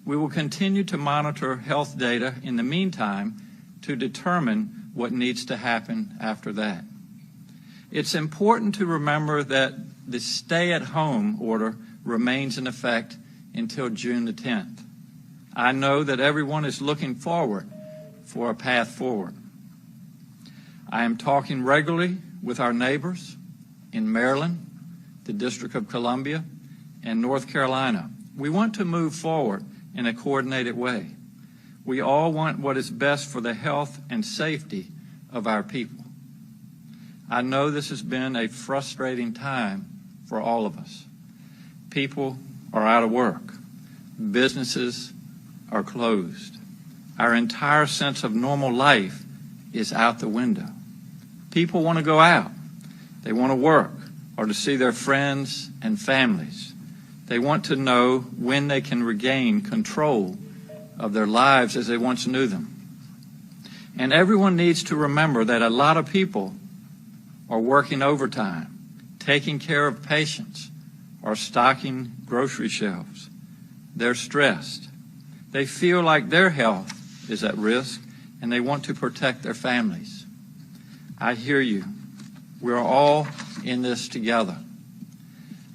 We will continue to monitor health data in the meantime to determine what needs to happen after that. It's important to remember that the stay-at-home order remains in effect until June the 10th. I know that everyone is looking forward for a path forward. I am talking regularly with our neighbors in Maryland, the District of Columbia, and North Carolina. We want to move forward in a coordinated way. We all want what is best for the health and safety of our people. I know this has been a frustrating time for all of us. People are out of work. Businesses are closed. Our entire sense of normal life is out the window. People want to go out. They want to work or to see their friends and families. They want to know when they can regain control of their lives as they once knew them. And everyone needs to remember that a lot of people are working overtime, taking care of patients, or stocking grocery shelves. They're stressed. They feel like their health is at risk, and they want to protect their families. I hear you. We're all in this together.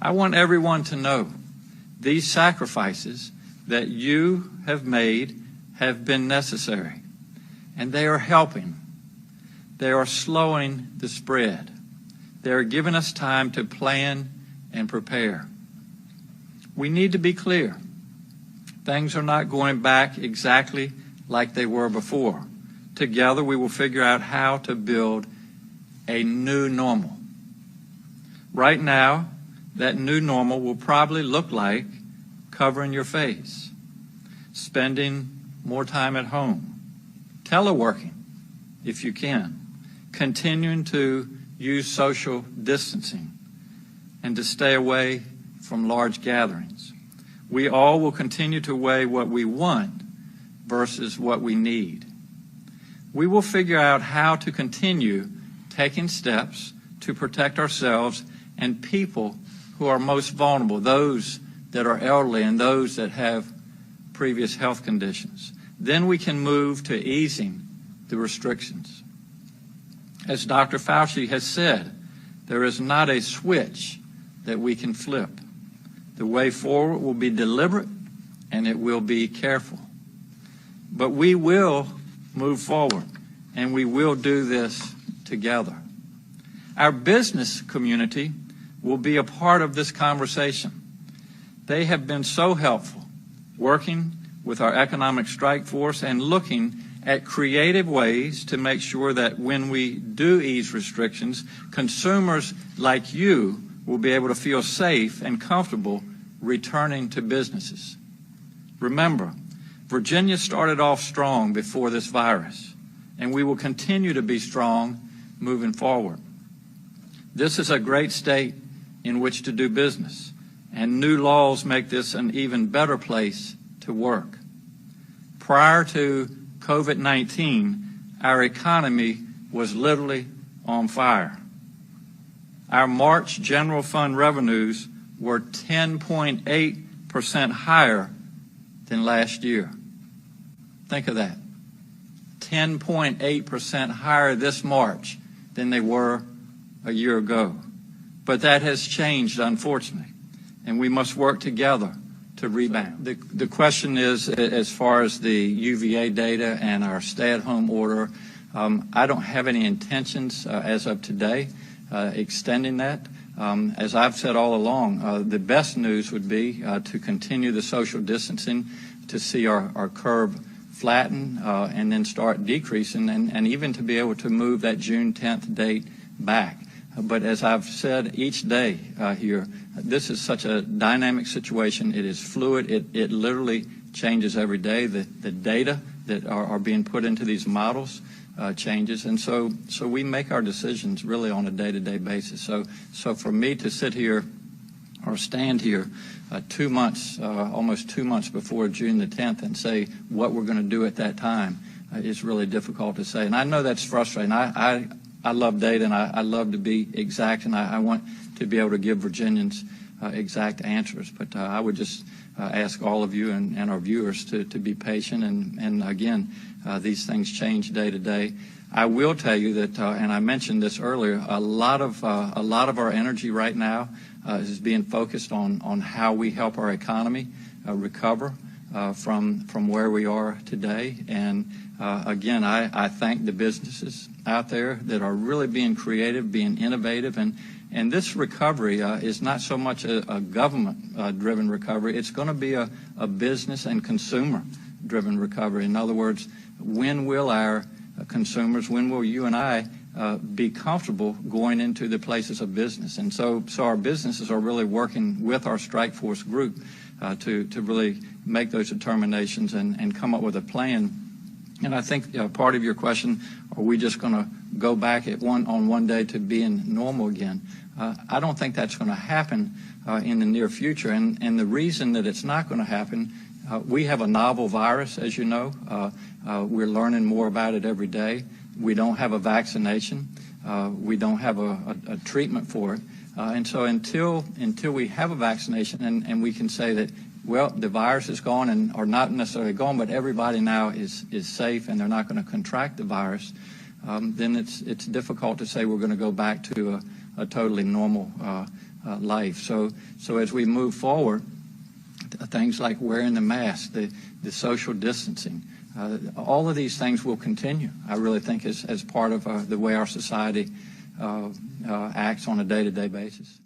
I want everyone to know these sacrifices that you have made have been necessary, and they are helping. They are slowing the spread. They are giving us time to plan and prepare. We need to be clear. Things are not going back exactly like they were before. Together, we will figure out how to build a new normal. Right now, that new normal will probably look like covering your face, spending more time at home, teleworking if you can, continuing to use social distancing, and to stay away from large gatherings. We all will continue to weigh what we want versus what we need. We will figure out how to continue taking steps to protect ourselves and people who are most vulnerable, those that are elderly and those that have previous health conditions. Then we can move to easing the restrictions. As Dr. Fauci has said, there is not a switch that we can flip. The way forward will be deliberate and it will be careful. But we will move forward and we will do this together. Our business community will be a part of this conversation. They have been so helpful, working with our economic strike force and looking at creative ways to make sure that when we do ease restrictions, consumers like you will be able to feel safe and comfortable returning to businesses. Remember, Virginia started off strong before this virus, and we will continue to be strong moving forward. This is a great state in which to do business, and new laws make this an even better place to work. Prior to COVID-19, our economy was literally on fire. Our March general fund revenues were 10.8% higher than last year. Think of that. 10.8% higher this March than they were a year ago. But that has changed, unfortunately, and we must work together to rebound. The question is, as far as the UVA data and our stay-at-home order, I don't have any intentions as of today extending that. As I've said all along, the best news would be to continue the social distancing, to see our curve flatten and then start decreasing, and even to be able to move that June 10th date back. But as I've said each day here, this is such a dynamic situation. It is fluid. It literally changes every day. The data that are being put into these models changes. And so we make our decisions really on a day-to-day basis. So for me to sit here or stand here 2 months, almost 2 months before June the 10th and say what we're going to do at that time is really difficult to say. And I know that's frustrating. I love data, and I love to be exact, and I want to be able to give Virginians exact answers. But I would just ask all of you and our viewers to be patient. And again, these things change day to day. I will tell you that, and I mentioned this earlier, a lot of our energy right now is being focused on how we help our economy recover from where we are today. And again, I thank the businesses out there that are really being creative, being innovative, and this recovery is not so much a government-driven recovery. It's going to be a business and consumer-driven recovery. In other words, when will our consumers, when will you and I be comfortable going into the places of business? And so our businesses are really working with our strike force group to really make those determinations and come up with a plan. And I think part of your question, are we just going to go back on one day to being normal again? I don't think that's going to happen in the near future. And the reason that it's not going to happen, we have a novel virus, as you know. We're learning more about it every day. We don't have a vaccination. We don't have a treatment for it. And so until we have a vaccination and we can say that, well, the virus is gone or not necessarily gone, but everybody now is safe and they're not going to contract the virus, then it's difficult to say we're going to go back to a totally normal life. So as we move forward, things like wearing the mask, the social distancing, all of these things will continue, I really think, as part of the way our society acts on a day-to-day basis.